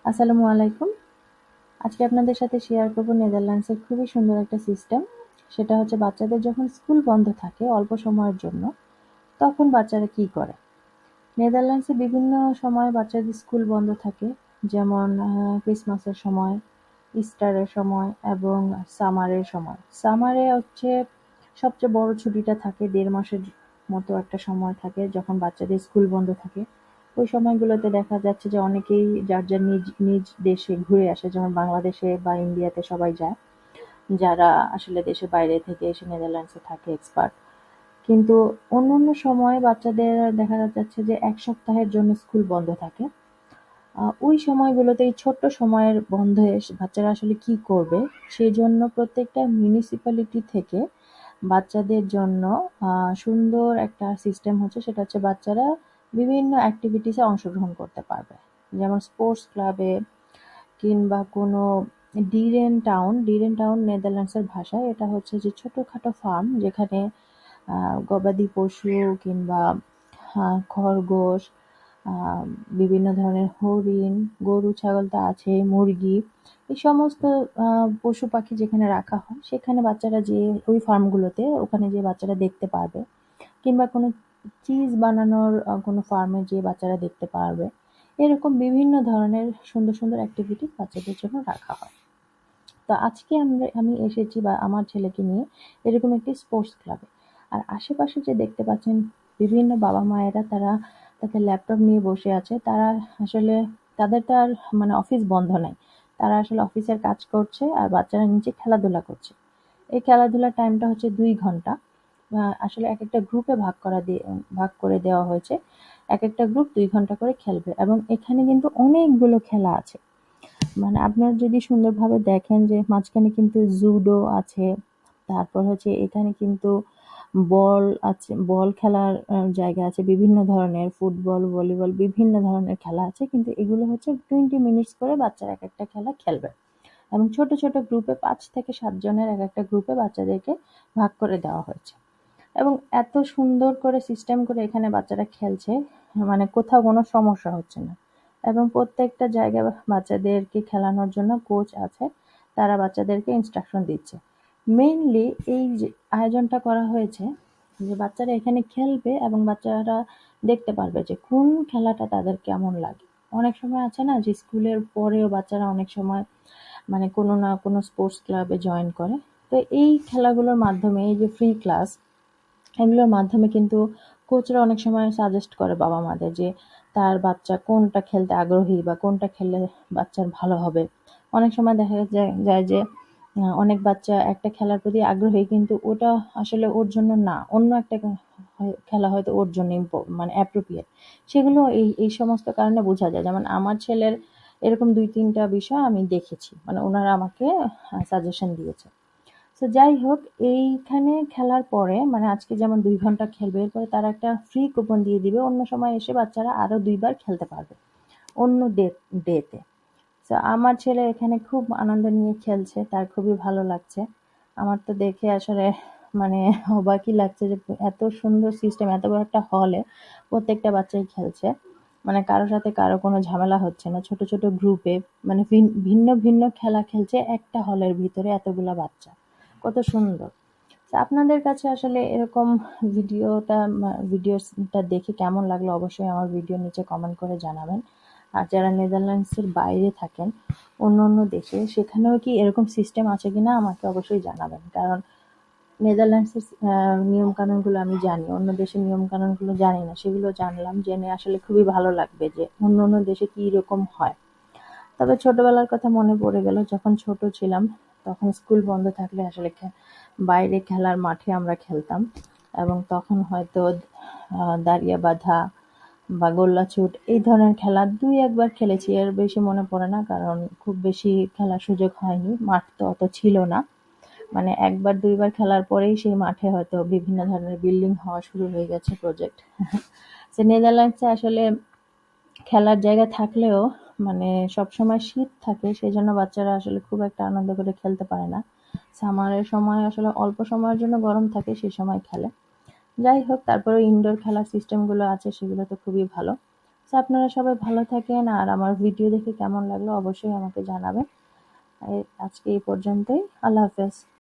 আসসালামু আলাইকুম। আজকে আপনাদের সাথে শেয়ার করব নেদারল্যান্ডসের খুবই সুন্দর একটা সিস্টেম। সেটা হচ্ছে বাচ্চাদের যখন স্কুল বন্ধ থাকে অল্প সময়ের জন্য, তখন বাচ্চারা কি করে? নেদারল্যান্ডসে বিভিন্ন সময় বাচ্চাদের স্কুল বন্ধ থাকে। যেমন ক্রিসমাসের সময়, ইস্টারের সময় এবং সামারের সময়। সামারে হচ্ছে সবচেয়ে বড় ছুটিটা থাকে, ১.৫ মাসের মতো একটা সময় থাকে যখন বাচ্চাদের স্কুল বন্ধ থাকে। ওই সময়গুলোতে দেখা যাচ্ছে যে অনেকেই যার যার নিজ নিজ দেশে ঘুরে আসে, যেমন বাংলাদেশে বা ইন্ডিয়াতে সবাই যায়, যারা আসলে দেশের বাইরে থেকে এসে নেদারল্যান্ডসে থাকে এক্সপার্ট। কিন্তু অন্যান্য সময় বাচ্চাদের দেখা যাচ্ছে যে ১ সপ্তাহের জন্য স্কুল বন্ধ থাকে। ওই সময়গুলোতে এই ছোট্ট সময়ের বন্ধে বাচ্চারা আসলে কি করবে? সেজন্য প্রত্যেকটা মিউনিসিপ্যালিটি থেকে বাচ্চাদের জন্য সুন্দর একটা সিস্টেম হচ্ছে, সেটা হচ্ছে বাচ্চারা বিভিন্ন অ্যাক্টিভিটিসে অংশগ্রহণ করতে পারবে। যেমন স্পোর্টস ক্লাবে কিংবা কোনো ডিরেন টাউন নেদারল্যান্ডসের ভাষায় এটা হচ্ছে যে ছোটখাটো ফার্ম, যেখানে গবাদি পশু কিংবা খরগোশ, আহ, বিভিন্ন ধরনের হরিণ, গরু ছাগল তো আছেই, মুরগি, এই সমস্ত পশু পাখি যেখানে রাখা হয় সেখানে বাচ্চারা যে ওই ফার্মগুলোতে ওখানে যে বাচ্চারা দেখতে পারবে, কিংবা কোনো চিজ বানানোর কোনো ফার্মে যে বাচ্চারা দেখতে পারবে। এরকম বিভিন্ন ধরনের সুন্দর সুন্দর অ্যাক্টিভিটি বাচ্চাদের জন্য রাখা হয়। তো আজকে আমি এসেছি বা আমার ছেলেকে নিয়ে এরকম একটি স্পোর্টস ক্লাবে। আর আশেপাশে যে দেখতে পাচ্ছেন বিভিন্ন বাবা মায়েরা, তারা তাদের ল্যাপটপ নিয়ে বসে আছে। তারা আসলে তাদের তো আর মানে অফিস বন্ধ নাই, তারা আসলে অফিসের কাজ করছে আর বাচ্চারা নিচে খেলাধুলা করছে। এই খেলাধুলার টাইমটা হচ্ছে ২ ঘন্টা। আসলে এক একটা গ্রুপে ভাগ করে দেওয়া হয়েছে। এক একটা গ্রুপ ২ ঘন্টা করে খেলবে এবং এখানে কিন্তু অনেকগুলো খেলা আছে। মানে আপনারা যদি সুন্দরভাবে দেখেন যে মাঝখানে কিন্তু জুডো আছে, তারপর হচ্ছে এখানে কিন্তু বল আছে, বল খেলার জায়গা আছে, বিভিন্ন ধরনের ফুটবল, ভলিবল, বিভিন্ন ধরনের খেলা আছে। কিন্তু এগুলো হচ্ছে 20 মিনিটস করে বাচ্চারা এক একটা খেলা খেলবে এবং ছোট ছোট গ্রুপে ৫ থেকে ৭ জনের এক একটা গ্রুপে বাচ্চাদেরকে ভাগ করে দেওয়া হয়েছে। এবং এত সুন্দর করে সিস্টেম করে এখানে বাচ্চারা খেলছে, মানে কোথাও কোনো সমস্যা হচ্ছে না। এবং প্রত্যেকটা জায়গায় বাচ্চাদেরকে খেলানোর জন্য কোচ আছে, তারা বাচ্চাদেরকে ইনস্ট্রাকশন দিচ্ছে। মেইনলি এই যে আয়োজনটা করা হয়েছে, যে বাচ্চারা এখানে খেলবে এবং বাচ্চারা দেখতে পারবে যে কোন খেলাটা তাদের কেমন লাগে। অনেক সময় আছে না যে স্কুলের পরেও বাচ্চারা অনেক সময় মানে কোনো না কোনো স্পোর্টস ক্লাবে জয়েন করে। তো এই খেলাগুলোর মাধ্যমে, এই যে ফ্রি ক্লাস, এগুলোর মাধ্যমে কিন্তু কোচরা অনেক সময় সাজেস্ট করে বাবা মাদের যে তার বাচ্চা কোনটা খেলতে আগ্রহী বা কোনটা খেললে বাচ্চার ভালো হবে। অনেক সময় দেখা যায় যে অনেক বাচ্চা একটা খেলার প্রতি আগ্রহী, কিন্তু ওটা আসলে ওর জন্য না, অন্য একটা খেলা হয়তো ওর জন্য মানে অ্যাপ্রোপ্রিয়েট। সেগুলো এই সমস্ত কারণে বোঝা যায়। যেমন আমার ছেলের এরকম ২-৩টা বিষয় আমি দেখেছি, মানে ওনারা আমাকে সাজেশন দিয়েছে। তো যাই হোক, এইখানে খেলার পরে মানে আজকে যেমন ২ ঘন্টা খেলবে, এরপরে তারা একটা ফ্রি কুপন দিয়ে দিবে, অন্য সময় এসে বাচ্চারা আরো ২ বার খেলতে পারবে অন্য ডেতে। তো আমার ছেলে এখানে খুব আনন্দ নিয়ে খেলছে, তার খুবই ভালো লাগছে। আমার তো দেখে আসলে মানে অবাকই লাগছে যে এত সুন্দর সিস্টেম, এত বড় একটা হলে প্রত্যেকটা বাচ্চাই খেলছে। মানে কারো সাথে কারো কোনো ঝামেলা হচ্ছে না, ছোট ছোট গ্রুপে মানে ভিন্ন ভিন্ন খেলা খেলছে একটা হলের ভিতরে এতগুলা বাচ্চা। কত সুন্দর! তো আপনাদের কাছে আসলে এরকম ভিডিওটা দেখে কেমন লাগলো অবশ্যই আমার ভিডিওর নিচে কমেন্ট করে জানাবেন। আর যারা নেদারল্যান্ডসের বাইরে থাকেন, অন্য অন্য দেশে, সেখানেও কি এরকম সিস্টেম আছে কিনা আমাকে অবশ্যই জানাবেন। কারণ নেদারল্যান্ডসের নিয়ম কানুনগুলো আমি জানি, অন্য দেশের নিয়ম কানুনগুলো জানি না। সেগুলো জানলাম, জেনে আসলে খুবই ভালো লাগবে যে অন্য অন্য দেশে কি রকম হয়। তবে ছোটবেলার কথা মনে পড়ে গেল, যখন ছোট ছিলাম তখন স্কুল বন্ধ থাকলে আসলে বাইরে খেলার মাঠে আমরা খেলতাম। এবং তখন হয়তো দাঁড়িয়া বাঁধা বা গোল্লাছুট এই ধরনের খেলা ২-১ বার খেলেছি, এর বেশি মনে পড়ে না, কারণ খুব বেশি খেলার সুযোগ হয়নি, মাঠ তো অত ছিল না। মানে ১ বার ২ বার খেলার পরেই সেই মাঠে হয়তো বিভিন্ন ধরনের বিল্ডিং হওয়া শুরু হয়ে গেছে, প্রজেক্ট। তো নেদারল্যান্ডসে আসলে খেলার জায়গা থাকলেও মানে সবসময় শীত থাকে, সেজন্য বাচ্চারা আসলে খুব একটা আনন্দ করে খেলতে পারে না। সামারের সময় আসলে অল্প সময়ের জন্য গরম থাকে, সেই সময় খেলে। যাই হোক, তারপরে ইনডোর খেলার সিস্টেমগুলো আছে, সেগুলো তো খুবই ভালো। তো আপনারা সবাই ভালো থাকেন, আর আমার ভিডিও দেখে কেমন লাগলো অবশ্যই আমাকে জানাবেন। আজকে এই পর্যন্তই। আল্লাহ হাফেজ।